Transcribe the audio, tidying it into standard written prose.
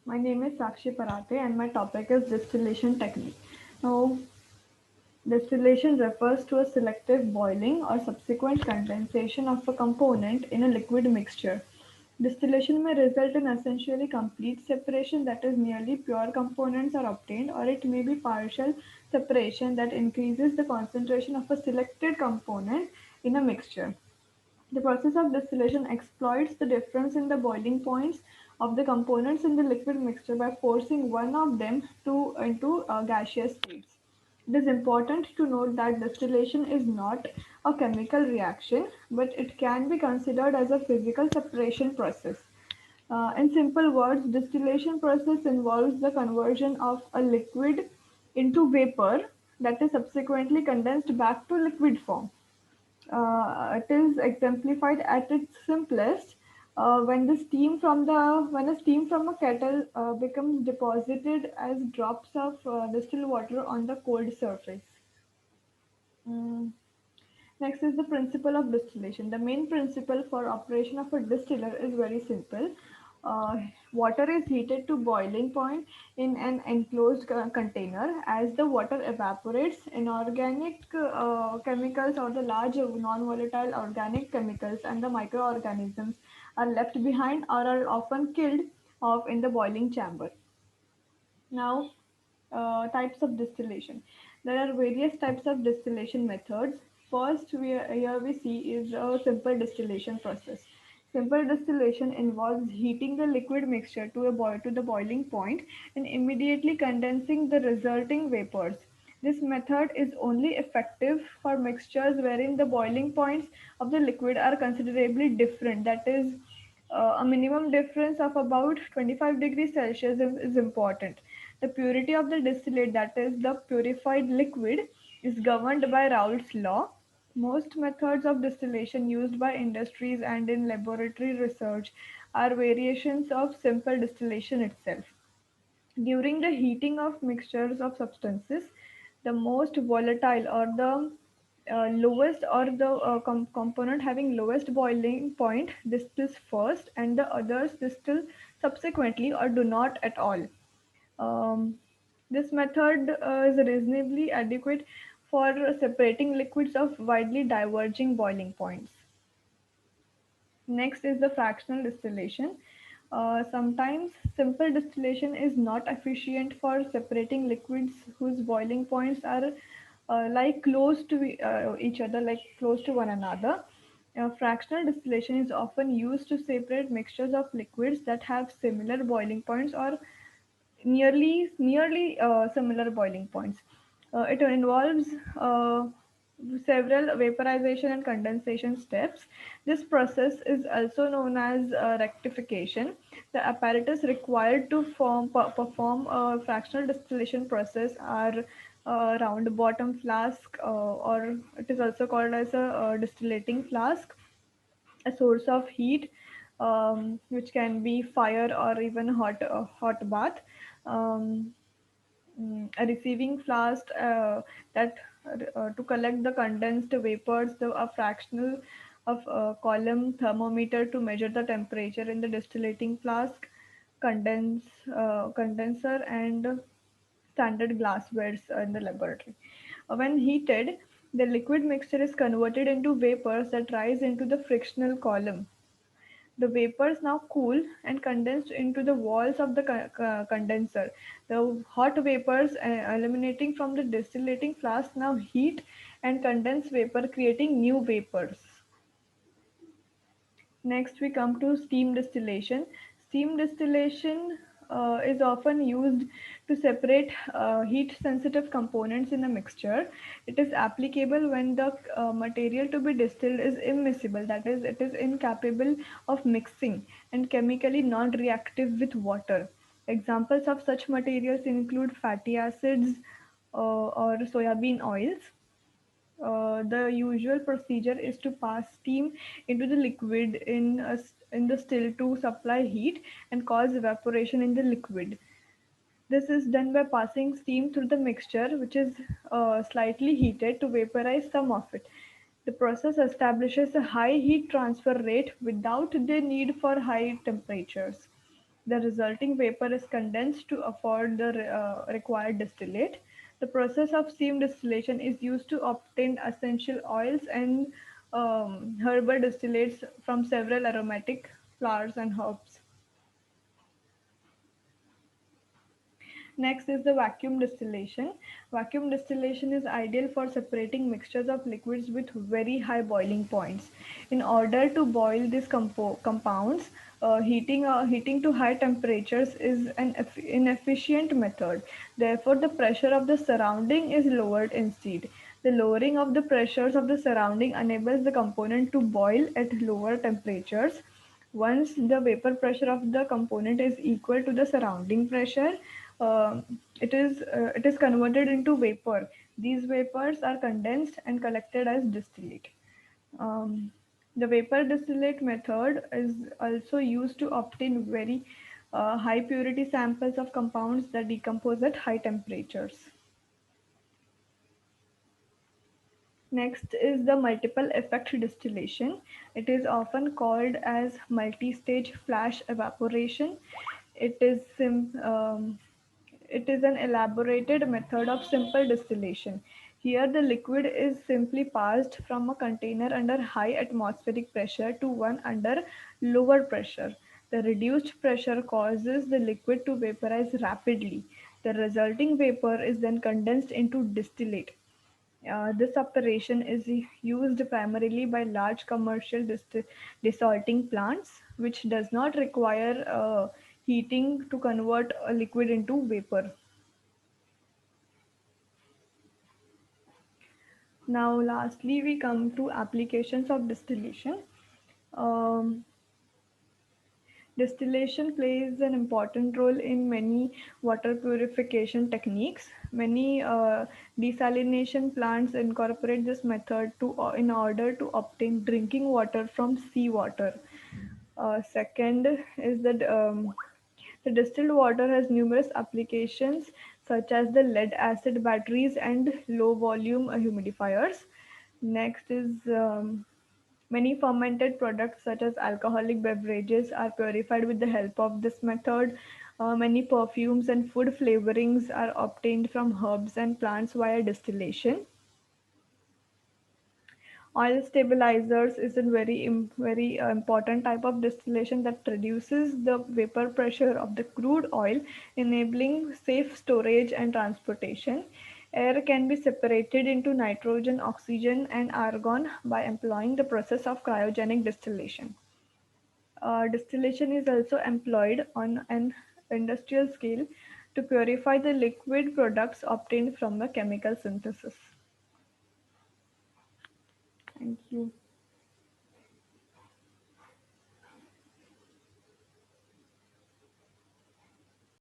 My name is Sakshi Parate and my topic is distillation technique. Now, distillation refers to a selective boiling or subsequent condensation of a component in a liquid mixture. Distillation may result in essentially complete separation, that is, nearly pure components are obtained, or it may be partial separation that increases the concentration of a selected component in a mixture. The process of distillation exploits the difference in the boiling points of the components in the liquid mixture by forcing one of them into gaseous states. It is important to note that distillation is not a chemical reaction, but it can be considered as a physical separation process. In simple words, distillation process involves the conversion of a liquid into vapor that is subsequently condensed back to liquid form. It is exemplified at its simplest when a steam from a kettle becomes deposited as drops of distilled water on the cold surface. Mm. Next is the principle of distillation. The main principle for operation of a distiller is very simple. Water is heated to boiling point in an enclosed container. As the water evaporates, inorganic chemicals or the large non-volatile organic chemicals and the microorganisms are left behind or are often killed off in the boiling chamber. Now, types of distillation. There are various types of distillation methods. First, here we see is a simple distillation process. Simple distillation involves heating the liquid mixture to the boiling point and immediately condensing the resulting vapors. This method is only effective for mixtures wherein the boiling points of the liquid are considerably different. That is, a minimum difference of about 25 degrees Celsius is important. The purity of the distillate, that is, the purified liquid, is governed by Raoult's law. Most methods of distillation used by industries and in laboratory research are variations of simple distillation itself. During the heating of mixtures of substances, the most volatile or the lowest or the component having lowest boiling point distills first and the others distill subsequently or do not at all. Um, this method is reasonably adequate for separating liquids of widely diverging boiling points. Next is the fractional distillation. Sometimes simple distillation is not efficient for separating liquids whose boiling points are like close to each other, like close to one another. Fractional distillation is often used to separate mixtures of liquids that have similar boiling points or nearly similar boiling points. It involves several vaporization and condensation steps. This process is also known as rectification. The apparatus required to perform a fractional distillation process are round bottom flask, or it is also called as a distillating flask, a source of heat, which can be fire or even hot bath, um, a receiving flask that to collect the condensed vapors, a fractional of column thermometer to measure the temperature in the distillating flask, condenser, and standard glasswares in the laboratory. When heated, the liquid mixture is converted into vapors that rise into the frictional column. The vapors now cool and condensed into the walls of the condenser. The hot vapors eliminating from the distillating flask now heat and condense vapor, creating new vapors. Next, we come to steam distillation. Steam distillation is often used to separate heat sensitive components in a mixture. It is applicable when the material to be distilled is immiscible, that is, it is incapable of mixing and chemically non reactive with water. Examples of such materials include fatty acids or soybean oils. The usual procedure is to pass steam into the liquid in the still to supply heat and cause evaporation in the liquid. This is done by passing steam through the mixture, which is slightly heated to vaporize some of it. The process establishes a high heat transfer rate without the need for high temperatures. The resulting vapor is condensed to afford the required distillate. The process of steam distillation is used to obtain essential oils and herbal distillates from several aromatic flowers and herbs. Next is the vacuum distillation. Vacuum distillation is ideal for separating mixtures of liquids with very high boiling points. In order to boil these compounds, heating to high temperatures is an inefficient method. Therefore, the pressure of the surrounding is lowered instead. The lowering of the pressures of the surrounding enables the component to boil at lower temperatures. Once the vapor pressure of the component is equal to the surrounding pressure, uh, it is converted into vapor. These vapors are condensed and collected as distillate. Um, the vapor distillate method is also used to obtain very high purity samples of compounds that decompose at high temperatures. Next is the multiple effect distillation. It is often called as multi-stage flash evaporation. It is it is an elaborated method of simple distillation. Here the liquid is simply passed from a container under high atmospheric pressure to one under lower pressure. The reduced pressure causes the liquid to vaporize rapidly. The resulting vapor is then condensed into distillate. This operation is used primarily by large commercial desalting plants, which does not require heating to convert a liquid into vapor. Now, lastly, we come to applications of distillation. Um, Distillation plays an important role in many water purification techniques. Many desalination plants incorporate this method in order to obtain drinking water from seawater. Second is that the distilled water has numerous applications such as the lead acid batteries and low volume humidifiers. Next is many fermented products such as alcoholic beverages are purified with the help of this method. Many perfumes and food flavorings are obtained from herbs and plants via distillation. Oil stabilizers is a very important type of distillation that reduces the vapor pressure of the crude oil, enabling safe storage and transportation. Air can be separated into nitrogen, oxygen, and argon by employing the process of cryogenic distillation. Distillation is also employed on an industrial scale to purify the liquid products obtained from the chemical synthesis. Thank you.